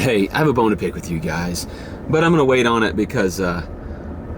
Hey, I have a bone to pick with you guys, but I'm gonna wait on it because I'll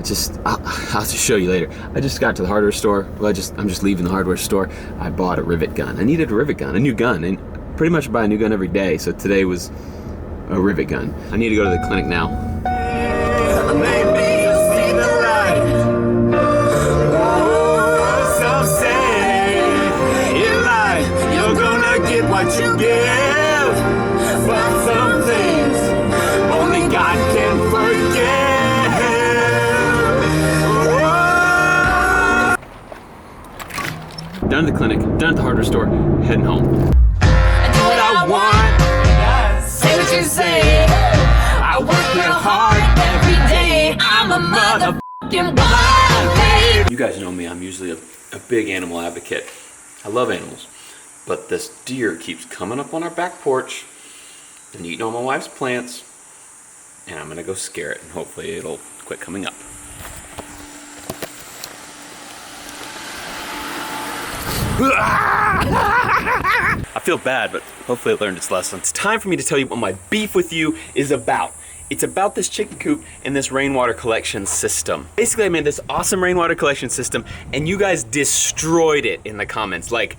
just show you later. I just got to the hardware store. Well, I'm just leaving the hardware store. I bought a rivet gun. I needed a rivet gun, a new gun, and pretty much buy a new gun every day. So today was a rivet gun. I need to go to the clinic now. Maybe you'll see the light. Oh, some say in life you're gonna get what you give, but some things only God can forgive. Oh. Down to the clinic, down at the hardware store, heading home. I do what I want, say what you say. I work real hard every day. I'm a motherfucking wild babe. You guys know me, I'm usually a big animal advocate. I love animals. But this deer keeps coming up on our back porch and eating all my wife's plants. And I'm gonna go scare it and hopefully it'll quit coming up. I feel bad, but hopefully it learned its lesson. It's time for me to tell you what my beef with you is about. It's about this chicken coop and this rainwater collection system. Basically, I made this awesome rainwater collection system and you guys destroyed it in the comments, like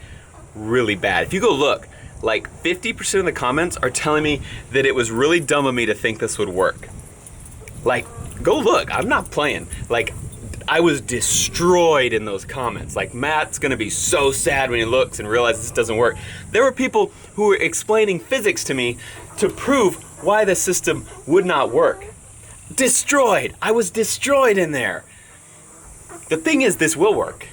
really bad. If you go look, like 50% of the comments are telling me that it was really dumb of me to think this would work. Like, go look, I'm not playing. Like, I was destroyed in those comments. Like, Matt's gonna be so sad when he looks and realizes this doesn't work. There were people who were explaining physics to me to prove why the system would not work. Destroyed, I was destroyed in there. The thing is, this will work.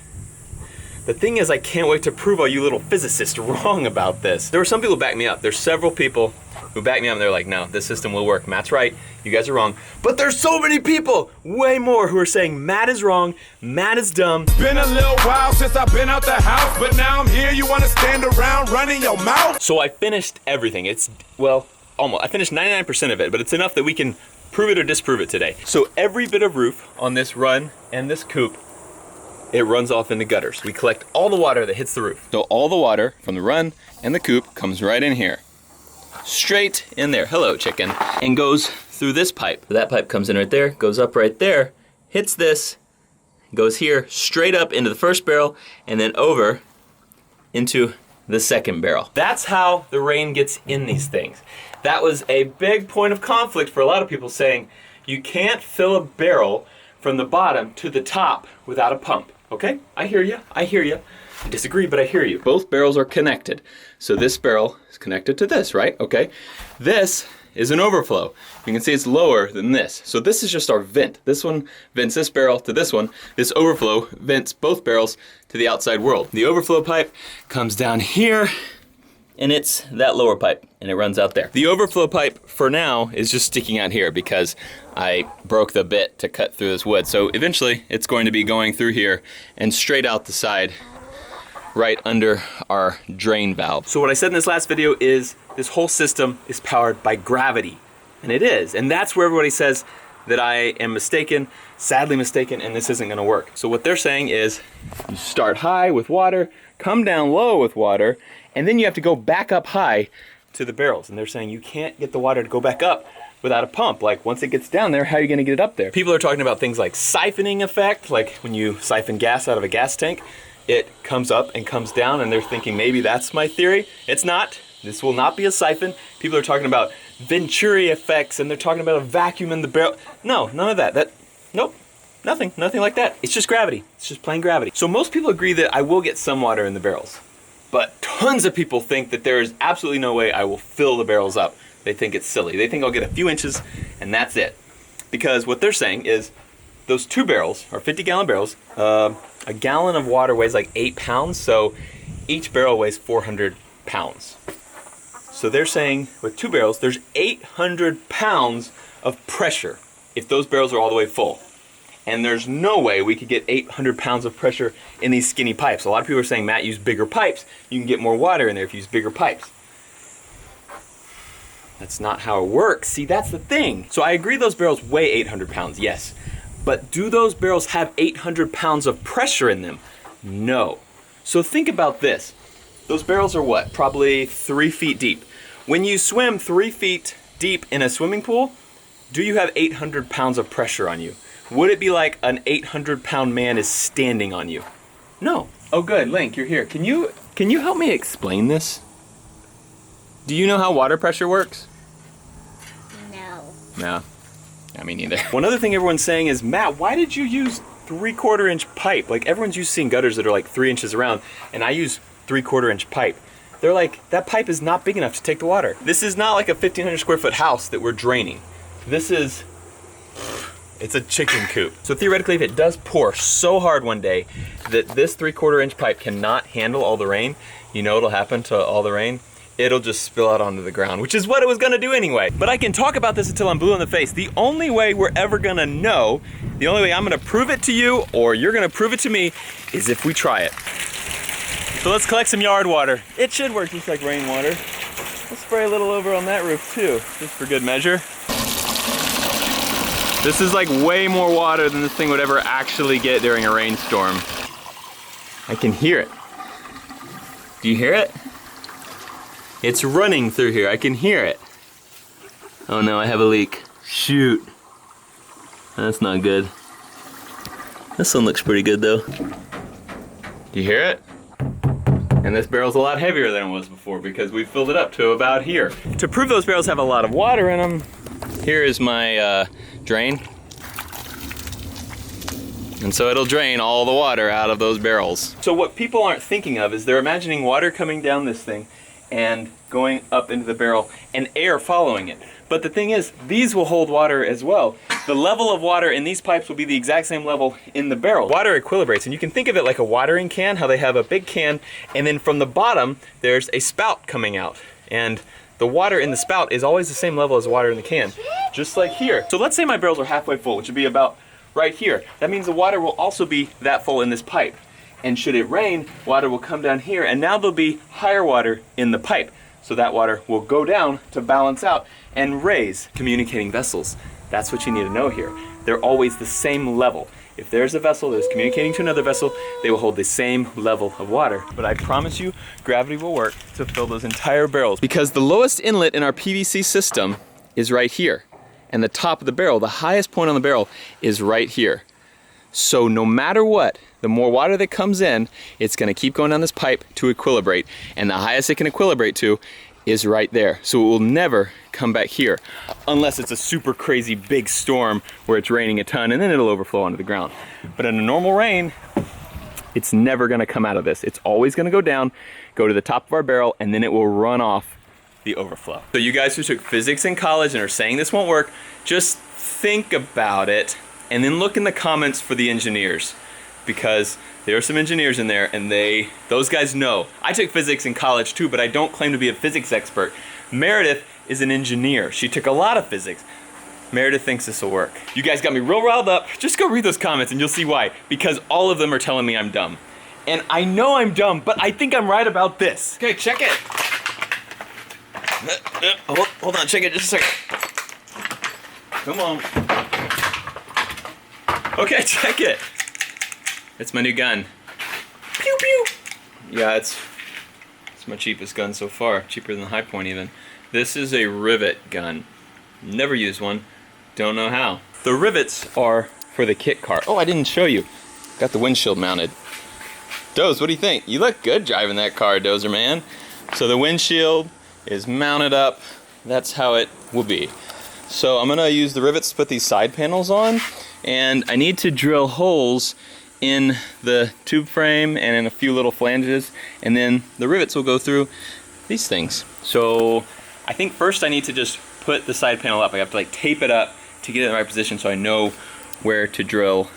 The thing is, I can't wait to prove all you little physicists wrong about this. There were some people who backed me up. There's several people who backed me up and they're like, no, this system will work. Matt's right, you guys are wrong. But there's so many people, way more, who are saying Matt is wrong, Matt is dumb. It's been a little while since I've been out the house, but now I'm here, you wanna stand around running your mouth? So I finished everything. It's, well, almost. I finished 99% of it, but it's enough that we can prove it or disprove it today. So every bit of roof on this run and this coop, it runs off into gutters. We collect all the water that hits the roof. So all the water from the run and the coop comes right in here. Straight in there, hello chicken, and goes through this pipe. That pipe comes in right there, goes up right there, hits this, goes here, straight up into the first barrel, and then over into the second barrel. That's how the rain gets in these things. That was a big point of conflict for a lot of people, saying you can't fill a barrel from the bottom to the top without a pump. Okay, I hear you, I hear you. I disagree, but I hear you. Both barrels are connected. So this barrel is connected to this, right? Okay, this is an overflow. You can see it's lower than this. So this is just our vent. This one vents this barrel to this one. This overflow vents both barrels to the outside world. The overflow pipe comes down here, and it's that lower pipe, and it runs out there. The overflow pipe, for now, is just sticking out here because I broke the bit to cut through this wood. So eventually, it's going to be going through here and straight out the side, right under our drain valve. So what I said in this last video is this whole system is powered by gravity, and it is. And that's where everybody says that I am mistaken, sadly mistaken, and this isn't gonna work. So what they're saying is you start high with water, come down low with water, and then you have to go back up high to the barrels. And they're saying you can't get the water to go back up without a pump. Like, once it gets down there, how are you gonna get it up there? People are talking about things like siphoning effect, like when you siphon gas out of a gas tank, it comes up and comes down, and they're thinking maybe that's my theory. It's not. This will not be a siphon. People are talking about Venturi effects, and they're talking about a vacuum in the barrel. No, none of that. Nope, nothing like that. It's just gravity. It's just plain gravity. So most people agree that I will get some water in the barrels, but tons of people think that there is absolutely no way I will fill the barrels up. They think it's silly. They think I'll get a few inches, and that's it. Because what they're saying is those two barrels are 50-gallon barrels. A gallon of water weighs like 8 pounds, so each barrel weighs 400 pounds. So they're saying with two barrels, there's 800 pounds of pressure if those barrels are all the way full. And there's no way we could get 800 pounds of pressure in these skinny pipes. A lot of people are saying, Matt, use bigger pipes. You can get more water in there if you use bigger pipes. That's not how it works. See, that's the thing. So I agree those barrels weigh 800 pounds, yes. But do those barrels have 800 pounds of pressure in them? No. So think about this. Those barrels are what? Probably 3 feet deep. When you swim 3 feet deep in a swimming pool, do you have 800 pounds of pressure on you? Would it be like an 800-pound man is standing on you? No. Oh good, Link, you're here. Can you help me explain this? Do you know how water pressure works? No. I mean neither. One other thing everyone's saying is, Matt, why did you use 3/4 inch pipe? Like everyone's used to seeing gutters that are like 3 inches around, and I use 3/4 inch pipe. They're like, that pipe is not big enough to take the water. This is not like a 1,500 square foot house that we're draining. This is, it's a chicken coop. So theoretically, if it does pour so hard one day that this 3/4 inch pipe cannot handle all the rain, you know what'll happen to all the rain? It'll just spill out onto the ground, which is what it was gonna do anyway. But I can talk about this until I'm blue in the face. The only way we're ever gonna know, the only way I'm gonna prove it to you or you're gonna prove it to me is if we try it. So let's collect some yard water. It should work just like rainwater. Let's spray a little over on that roof too, just for good measure. This is like way more water than this thing would ever actually get during a rainstorm. I can hear it. Do you hear it? It's running through here, I can hear it. Oh no, I have a leak. Shoot. That's not good. This one looks pretty good though. Do you hear it? And this barrel's a lot heavier than it was before because we filled it up to about here. To prove those barrels have a lot of water in them, here is my drain. And so it'll drain all the water out of those barrels. So what people aren't thinking of is they're imagining water coming down this thing and going up into the barrel and air following it. But the thing is, these will hold water as well. The level of water in these pipes will be the exact same level in the barrel. Water equilibrates, and you can think of it like a watering can, how they have a big can, and then from the bottom, there's a spout coming out. And the water in the spout is always the same level as water in the can, just like here. So let's say my barrels are halfway full, which would be about right here. That means the water will also be that full in this pipe. And should it rain, water will come down here, and now there'll be higher water in the pipe. So that water will go down to balance out and raise. Communicating vessels, that's what you need to know here. They're always the same level. If there's a vessel that's communicating to another vessel, they will hold the same level of water. But I promise you, gravity will work to fill those entire barrels. Because the lowest inlet in our PVC system is right here. And the top of the barrel, the highest point on the barrel, is right here. So no matter what, the more water that comes in, it's gonna keep going down this pipe to equilibrate. And the highest it can equilibrate to is right there. So it will never come back here, unless it's a super crazy big storm where it's raining a ton and then it'll overflow onto the ground. But in a normal rain, it's never gonna come out of this. It's always gonna go down, go to the top of our barrel, and then it will run off the overflow. So you guys who took physics in college and are saying this won't work, just think about it and then look in the comments for the engineers, because there are some engineers in there and those guys know. I took physics in college too, but I don't claim to be a physics expert. Meredith is an engineer. She took a lot of physics. Meredith thinks this will work. You guys got me real riled up. Just go read those comments and you'll see why. Because all of them are telling me I'm dumb. And I know I'm dumb, but I think I'm right about this. Okay, check it. Hold on, check it just a second. Come on. Okay, check it. It's my new gun. Pew pew. Yeah, it's my cheapest gun so far. Cheaper than the High Point even. This is a rivet gun. Never used one. Don't know how. The rivets are for the kit car. Oh, I didn't show you. Got the windshield mounted. Doze, what do you think? You look good driving that car, Dozer man. So the windshield is mounted up. That's how it will be. So I'm gonna use the rivets to put these side panels on, and I need to drill holes in the tube frame and in a few little flanges, and then the rivets will go through these things. So I think first I need to just put the side panel up. I have to like tape it up to get it in the right position so I know where to drill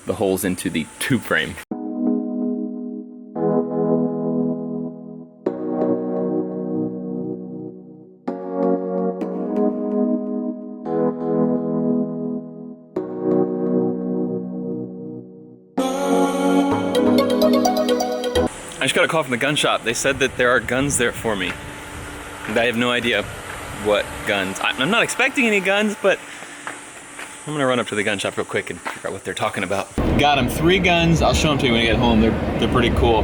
the holes into the tube frame. I just got a call from the gun shop. They said that there are guns there for me. And I have no idea what guns. I'm not expecting any guns, but I'm gonna run up to the gun shop real quick and figure out what they're talking about. Got them 3 guns. I'll show them to you when I get home. They're pretty cool.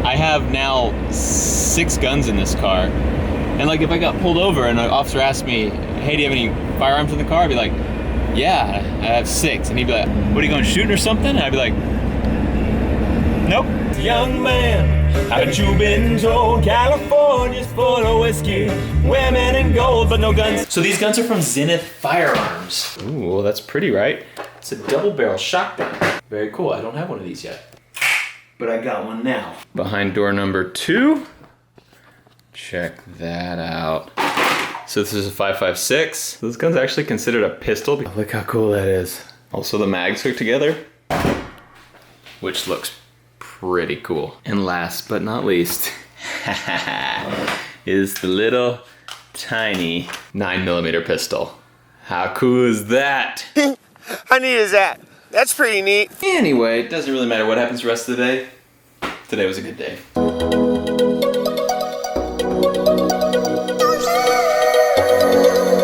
I have now 6 guns in this car. And like if I got pulled over and an officer asked me, hey, do you have any firearms in the car? I'd be like, yeah, I have 6. And he'd be like, what, are you going shooting or something? And I'd be like, nope. Young man, haven't you been told California's full of whiskey, women and gold, but no guns? So these guns are from Zenith Firearms. Ooh, well, that's pretty, right? It's a double barrel shotgun. Very cool. I don't have one of these yet, but I got one now. Behind door number 2. Check that out. So this is a 5.56. This gun's actually considered a pistol. Look how cool that is. Also, the mags hook together, which looks pretty cool. And last but not least, is the little tiny 9mm pistol. How cool is that? How neat is that? That's pretty neat. Anyway, it doesn't really matter what happens the rest of the day. Today was a good day.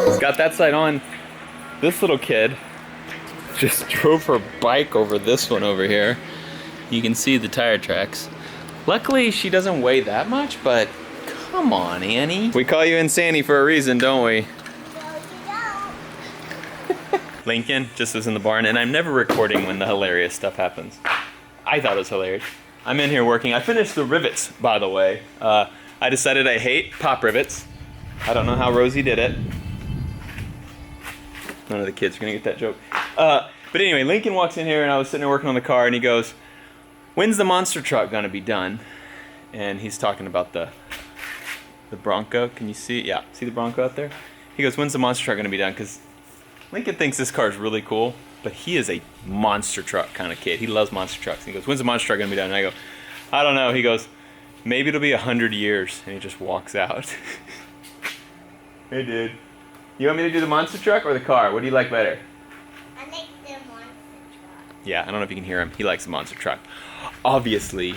It's got that side on. This little kid just drove her bike over this one over here. You can see the tire tracks. Luckily, she doesn't weigh that much, but come on, Annie. We call you Insanny for a reason, don't we? No, you don't. Lincoln just was in the barn, and I'm never recording when the hilarious stuff happens. I thought it was hilarious. I'm in here working. I finished the rivets, by the way. I decided I hate pop rivets. I don't know how Rosie did it. None of the kids are gonna get that joke. But anyway, Lincoln walks in here, and I was sitting there working on the car, and he goes, when's the monster truck gonna be done? And he's talking about the Bronco. Can you see it? Yeah, see the Bronco out there? He goes, when's the monster truck gonna be done? Because Lincoln thinks this car is really cool, but he is a monster truck kind of kid. He loves monster trucks. He goes, when's the monster truck gonna be done? And I go, I don't know. He goes, maybe it'll be 100 years. And he just walks out. Hey, dude. You want me to do the monster truck or the car? What do you like better? I think the monster truck. Yeah, I don't know if you can hear him. He likes the monster truck. Obviously.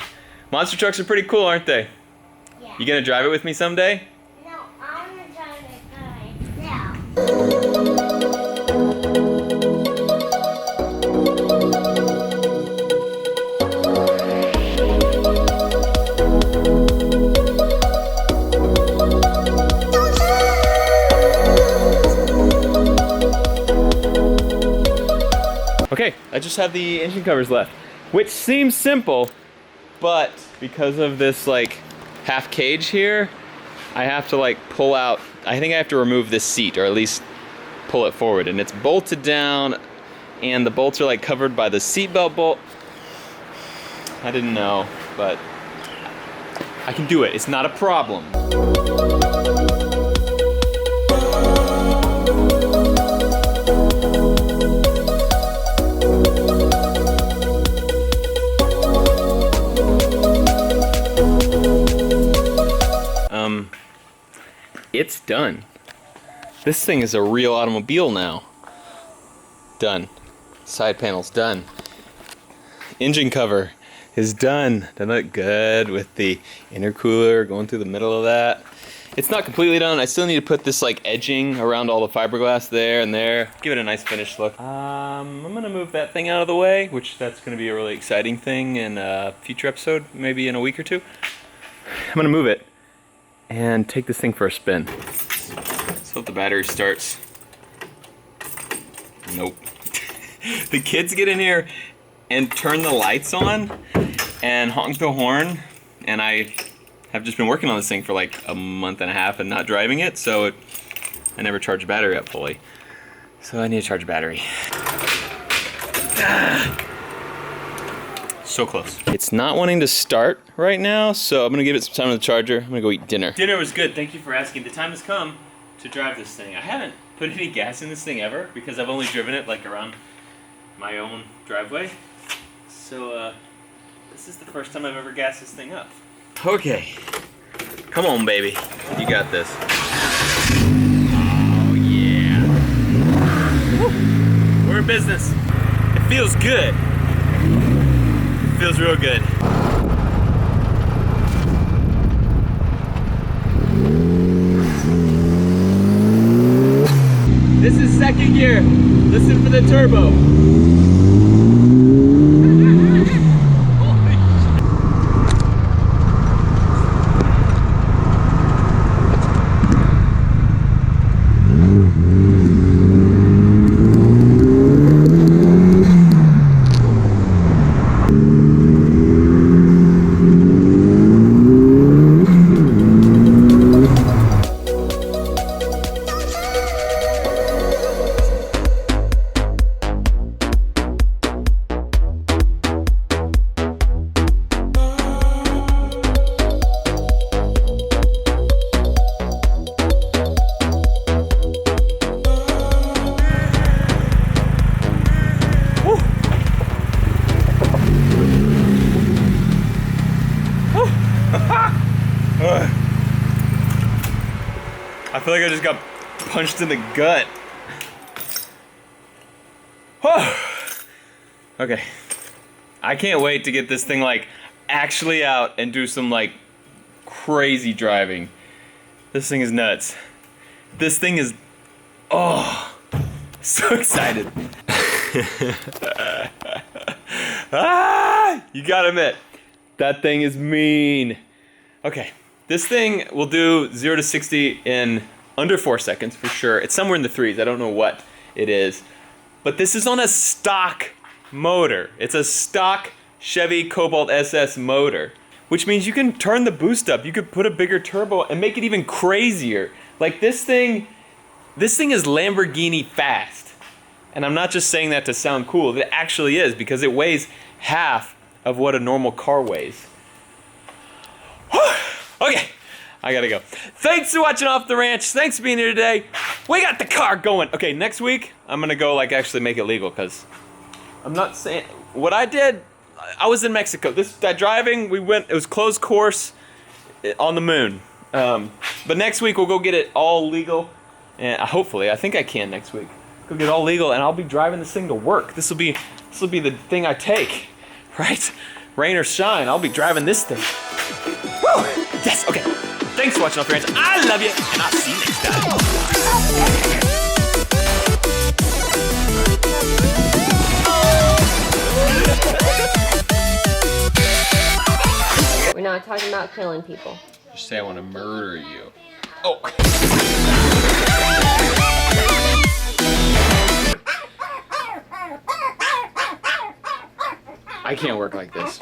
Monster trucks are pretty cool, aren't they? Yeah. You gonna drive it with me someday? No, I'm gonna drive it right now. Okay, I just have the engine covers left, which seems simple, but because of this like half cage here, I have to like pull out, I think I have to remove this seat, or at least pull it forward, and it's bolted down, and the bolts are like covered by the seatbelt bolt. I didn't know, but I can do it. It's not a problem. It's done. This thing is a real automobile now. Done. Side panel's done. Engine cover is done. Doesn't it look good with the intercooler going through the middle of that? It's not completely done. I still need to put this like edging around all the fiberglass there and there. Give it a nice finished look. I'm gonna move that thing out of the way, which that's gonna be a really exciting thing in a future episode, maybe in a week or two. I'm gonna move it and take this thing for a spin. Let's hope the battery starts. Nope. The kids get in here and turn the lights on and honk the horn, and I have just been working on this thing for like a month and a half and not driving it, so I never charged the battery up fully. So I need to charge the battery. So close. It's not wanting to start right now, so I'm gonna give it some time on the charger. I'm gonna go eat dinner. Dinner was good, thank you for asking. The time has come to drive this thing. I haven't put any gas in this thing ever because I've only driven it like around my own driveway. So this is the first time I've ever gassed this thing up. Okay, come on baby, you got this. Oh yeah. Woo. We're in business. It feels good. Feels real good. This is second gear. Listen for the turbo. Holy shit. feel like I just got punched in the gut. Okay. I can't wait to get this thing like actually out and do some like crazy driving. This thing is nuts. This thing is, oh, so excited. You gotta admit, that thing is mean. Okay, this thing will do 0 to 60 in under 4 seconds for sure. It's somewhere in the 3s, I don't know what it is. But this is on a stock motor. It's a stock Chevy Cobalt SS motor, which means you can turn the boost up. You could put a bigger turbo and make it even crazier. Like this thing is Lamborghini fast. And I'm not just saying that to sound cool. It actually is, because it weighs half of what a normal car weighs. Okay, I gotta go. Thanks for watching Off the Ranch. Thanks for being here today. We got the car going. Okay, next week, I'm gonna go like actually make it legal, because I'm not saying, what I did, I was in Mexico. That driving, we went, it was closed course on the moon. But next week we'll go get it all legal. And hopefully, I think I can next week. Go get it all legal, and I'll be driving this thing to work. This will be the thing I take, right? Rain or shine, I'll be driving this thing. Woo! Yes, okay. Thanks for watching Off the Ranch. I love you, and I'll see you next time. We're not talking about killing people. Just say I want to murder you. Oh. I can't work like this.